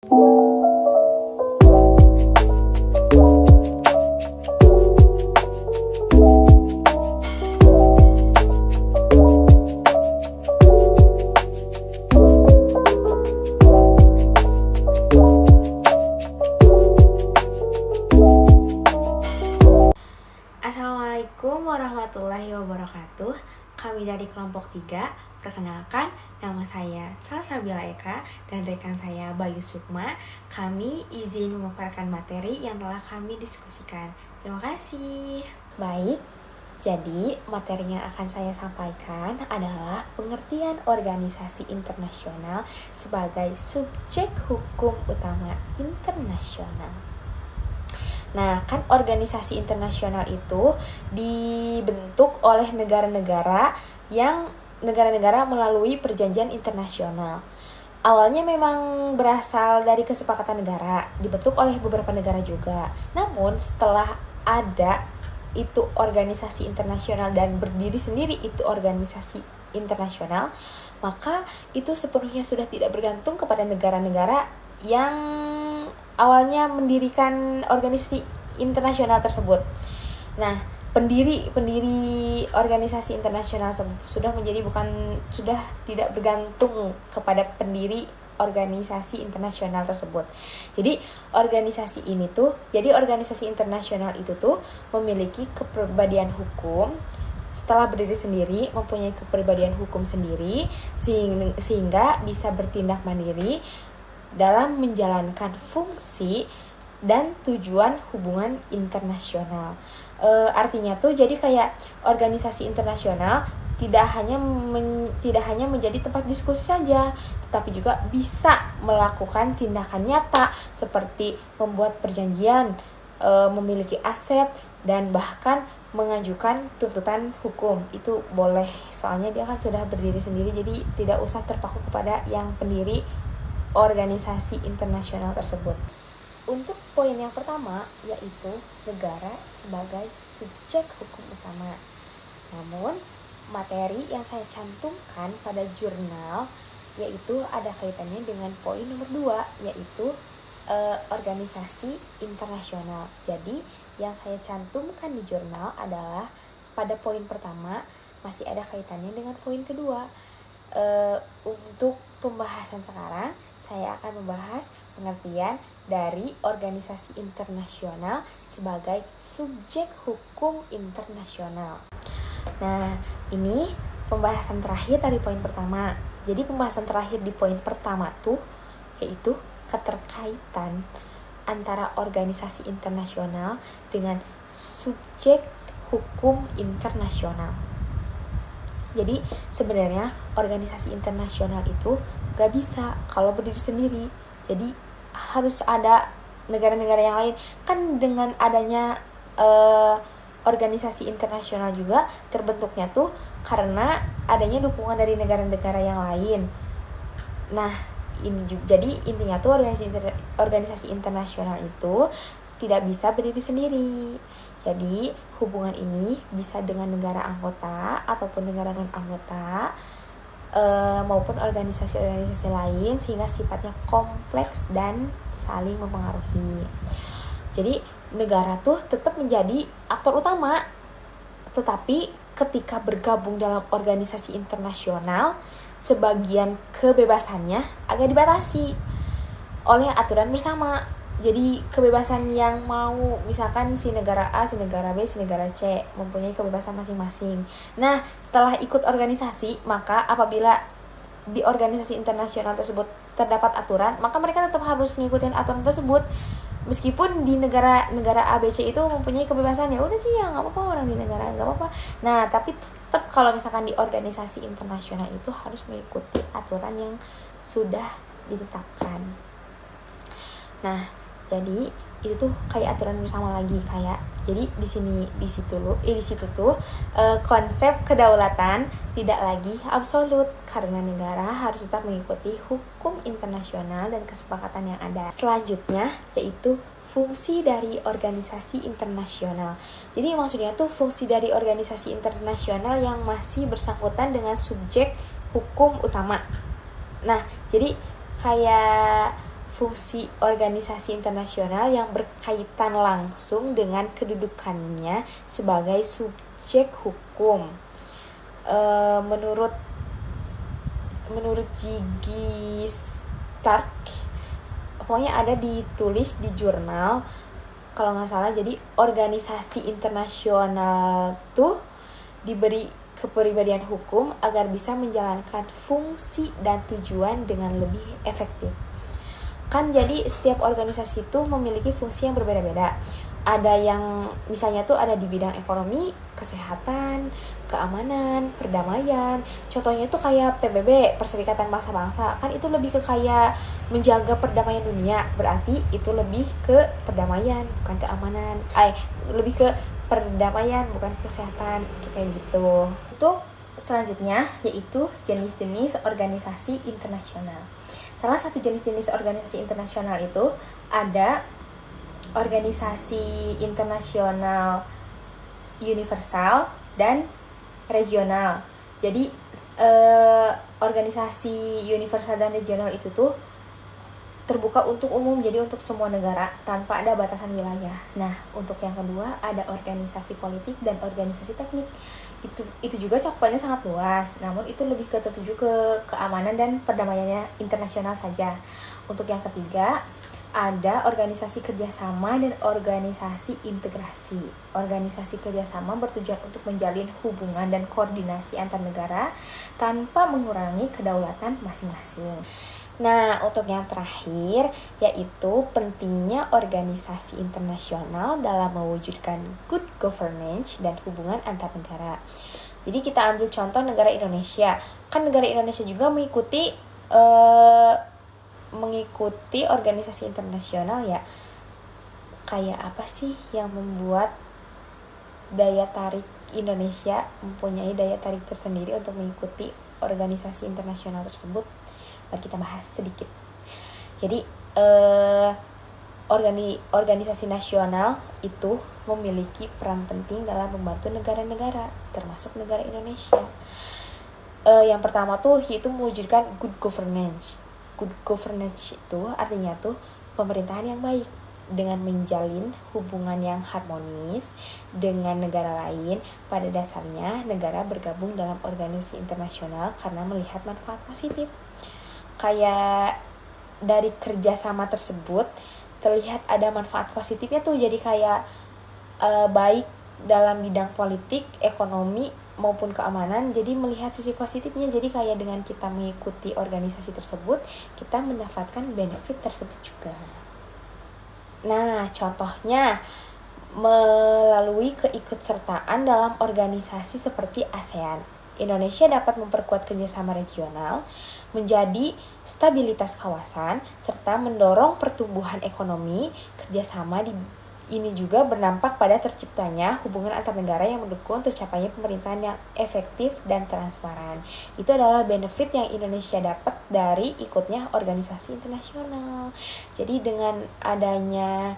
Assalamualaikum warahmatullahi wabarakatuh. Kami dari kelompok 3. Perkenalkan, nama saya Salsabila Eka dan rekan saya Bayu Sukma. Kami izin memaparkan materi yang telah kami diskusikan. Terima kasih. Baik, jadi materi yang akan saya sampaikan adalah pengertian organisasi internasional sebagai subjek hukum utama internasional. Nah, kan organisasi internasional itu dibentuk oleh negara-negara melalui perjanjian internasional. Awalnya memang berasal dari kesepakatan negara, dibentuk oleh beberapa negara juga. Namun setelah ada itu organisasi internasional dan berdiri sendiri itu organisasi internasional, maka itu sepenuhnya sudah tidak bergantung kepada negara-negara yang awalnya mendirikan organisasi internasional tersebut. Nah, pendiri organisasi internasional sudah tidak bergantung kepada pendiri organisasi internasional tersebut. Jadi organisasi internasional itu tuh memiliki kepribadian hukum. Setelah berdiri sendiri, mempunyai kepribadian hukum sendiri, sehingga bisa bertindak mandiri dalam menjalankan fungsi dan tujuan hubungan internasional. Artinya tuh jadi kayak organisasi internasional tidak hanya menjadi tempat diskusi saja, tetapi juga bisa melakukan tindakan nyata seperti membuat perjanjian, memiliki aset, dan bahkan mengajukan tuntutan hukum. Itu boleh, soalnya dia kan sudah berdiri sendiri, jadi tidak usah terpaku kepada yang pendiri organisasi internasional tersebut. Untuk poin yang pertama, yaitu negara sebagai subjek hukum utama. Namun, materi yang saya cantumkan pada jurnal yaitu ada kaitannya dengan poin nomor 2, yaitu organisasi internasional. Jadi, yang saya cantumkan di jurnal adalah pada poin pertama masih ada kaitannya dengan poin kedua. Untuk pembahasan sekarang, saya akan membahas pengertian dari organisasi internasional sebagai subjek hukum internasional. Nah, ini pembahasan terakhir dari poin pertama. Jadi pembahasan terakhir di poin pertama tuh yaitu keterkaitan antara organisasi internasional dengan subjek hukum internasional. Jadi sebenarnya organisasi internasional itu gak bisa kalau berdiri sendiri. Jadi harus ada negara-negara yang lain. Kan dengan adanya organisasi internasional juga terbentuknya tuh karena adanya dukungan dari negara-negara yang lain. Nah, jadi intinya tuh organisasi internasional itu tidak bisa berdiri sendiri. Jadi hubungan ini bisa dengan negara anggota ataupun negara non-anggota maupun organisasi-organisasi lain, sehingga sifatnya kompleks dan saling mempengaruhi. Jadi negara tuh tetap menjadi aktor utama, tetapi ketika bergabung dalam organisasi internasional, sebagian kebebasannya agak dibatasi oleh aturan bersama. Jadi kebebasan yang mau, misalkan si negara A, si negara B, si negara C mempunyai kebebasan masing-masing. Nah, setelah ikut organisasi, maka apabila di organisasi internasional tersebut terdapat aturan, maka mereka tetap harus ngikutin aturan tersebut. Meskipun di negara A, B, C itu mempunyai kebebasan, ya udah sih ya nggak apa-apa, orang di negara nggak apa-apa. Nah, tapi tetap kalau misalkan di organisasi internasional itu harus mengikuti aturan yang sudah ditetapkan. Nah, jadi itu tuh kayak aturan bersama lagi, kayak jadi di situ tuh konsep kedaulatan tidak lagi absolut karena negara harus tetap mengikuti hukum internasional dan kesepakatan yang ada. Selanjutnya yaitu fungsi dari organisasi internasional. Jadi maksudnya tuh fungsi dari organisasi internasional yang masih bersangkutan dengan subjek hukum utama. Nah, jadi kayak fungsi organisasi internasional yang berkaitan langsung dengan kedudukannya sebagai subjek hukum. Menurut Gigi Stark, pokoknya ada ditulis di jurnal kalau nggak salah, jadi organisasi internasional tuh diberi kepribadian hukum agar bisa menjalankan fungsi dan tujuan dengan lebih efektif. Kan jadi setiap organisasi itu memiliki fungsi yang berbeda-beda. Ada yang misalnya tuh ada di bidang ekonomi, kesehatan, keamanan, perdamaian. Contohnya itu kayak PBB, Perserikatan Bangsa-Bangsa. Kan itu lebih ke kayak menjaga perdamaian dunia. Berarti itu lebih ke perdamaian, bukan keamanan. Lebih ke perdamaian, bukan kesehatan. Kayak gitu. Itu selanjutnya yaitu jenis-jenis organisasi internasional. Salah satu jenis-jenis organisasi internasional itu ada organisasi internasional universal dan regional. Jadi organisasi universal dan regional itu tuh terbuka untuk umum, jadi untuk semua negara tanpa ada batasan wilayah. Nah, untuk yang kedua ada organisasi politik dan organisasi teknik. Itu juga cakupannya sangat luas, namun itu lebih tertuju ke keamanan dan perdamaiannya internasional saja. Untuk yang ketiga ada organisasi kerjasama dan organisasi integrasi. Organisasi kerjasama bertujuan untuk menjalin hubungan dan koordinasi antar negara tanpa mengurangi kedaulatan masing-masing. Nah, untuk yang terakhir yaitu pentingnya organisasi internasional dalam mewujudkan good governance dan hubungan antar negara. Jadi kita ambil contoh negara Indonesia. Kan negara Indonesia juga mengikuti organisasi internasional ya. Kayak apa sih yang membuat daya tarik Indonesia mempunyai daya tarik tersendiri untuk mengikuti organisasi internasional tersebut? Mari kita bahas sedikit. Jadi organisasi nasional itu memiliki peran penting dalam membantu negara-negara, termasuk negara Indonesia. Yang pertama tuh yaitu mewujudkan good governance. Good governance itu artinya tuh pemerintahan yang baik dengan menjalin hubungan yang harmonis dengan negara lain. Pada dasarnya negara bergabung dalam organisasi internasional karena melihat manfaat positif. Kayak dari kerjasama tersebut terlihat ada manfaat positifnya tuh, jadi kayak baik dalam bidang politik, ekonomi maupun keamanan. Jadi melihat sisi positifnya, jadi kayak dengan kita mengikuti organisasi tersebut kita mendapatkan benefit tersebut juga. Nah, contohnya melalui keikutsertaan dalam organisasi seperti ASEAN, Indonesia dapat memperkuat kerjasama regional, menjadi stabilitas kawasan, serta mendorong pertumbuhan ekonomi. Kerjasama ini juga berdampak pada terciptanya hubungan antar negara yang mendukung tercapainya pemerintahan yang efektif dan transparan. Itu adalah benefit yang Indonesia dapat dari ikutnya organisasi internasional. Jadi dengan adanya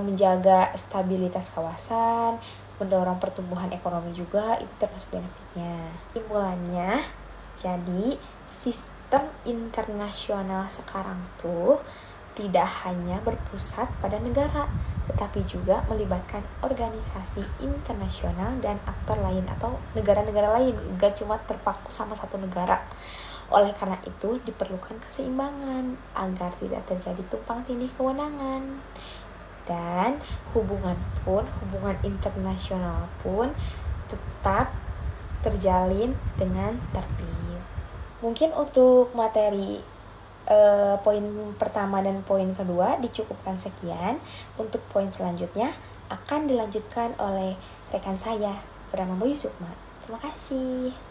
menjaga stabilitas kawasan, mendorong pertumbuhan ekonomi juga, itu termasuk benefitnya. Kesimpulannya, jadi sistem internasional sekarang tuh tidak hanya berpusat pada negara, tetapi juga melibatkan organisasi internasional dan aktor lain atau negara-negara lain, gak cuma terpaku sama satu negara. Oleh karena itu diperlukan keseimbangan agar tidak terjadi tumpang tindih kewenangan. Dan hubungan internasional pun tetap terjalin dengan tertib. Mungkin untuk materi poin pertama dan poin kedua dicukupkan sekian. Untuk poin selanjutnya akan dilanjutkan oleh rekan saya bernama Boy Sukma. Terima kasih.